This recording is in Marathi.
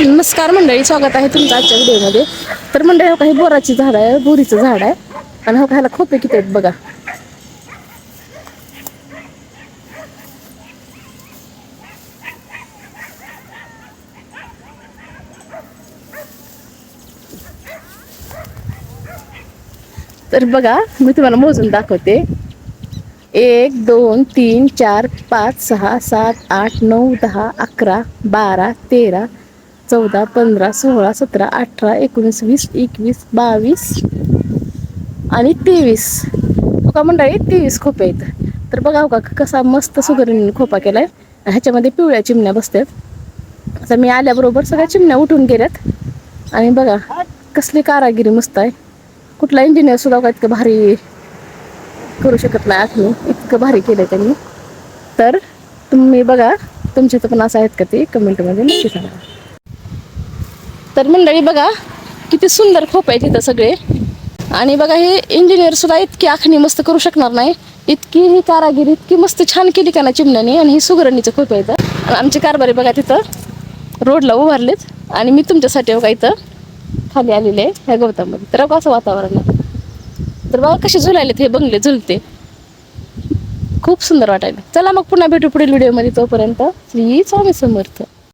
नमस्कार मंडळी, स्वागत आहे तुमचं आजच्या व्हिडिओमध्ये. तर मंडळी, हो काही बोराची झाड आहे, बोरीचं झाड आहे. आणि हो ह्याला खोपे किती आहेत बघा. तर बघा, मी तुम्हाला मोजून दाखवते. 1 2 3 4 5 6 7 8 9 10 11 12 13 14 15 16 17 18 19 20 21 22 आणि 23. बघा मंडळी, 23 खोपे आहेत. तर बघा हो का, कसा मस्त सुगरणीने खोपा केलाय. ह्याच्यामध्ये पिवळ्या चिमण्या बसतात. आता मी आल्याबरोबर सगळ्या चिमण्या उठून गेल्यात. आणि बघा कसली कारागिरी मस्त आहे. कुठला इंजिनियर सुद्धा का इतकं भारी करू शकत नाही आखणी, इतकं भारी केलं त्यांनी. तर तुम्ही बघा, तुमच्या इथं पण असं आहेत का ते कमेंटमध्ये नक्की सांगा. तर मंडळी बघा, किती सुंदर खोप आहेत इथं सगळे. आणि बघा, हे इंजिनियर सुद्धा इतकी आखणी मस्त करू शकणार नाही. इतकी ही कारागिरी इतकी मस्त छान केली का ना चिमण्याने. आणि ही सुगरणीचं खोप आहे इथं. आणि आमचे कारभारी बघा तिथं रोडला उभारलेत. आणि मी तुमच्यासाठी बघा इथं खाली आलेले आहे ह्या गवतामध्ये. तर बघा असं वातावरण आहे. तर बघा कसे झुलायलेत हे बंगले झुलते. खूप सुंदर वाटायला. चला मग पुन्हा भेटू पुढील व्हिडिओमध्ये. तोपर्यंत श्री स्वामी समर्थ.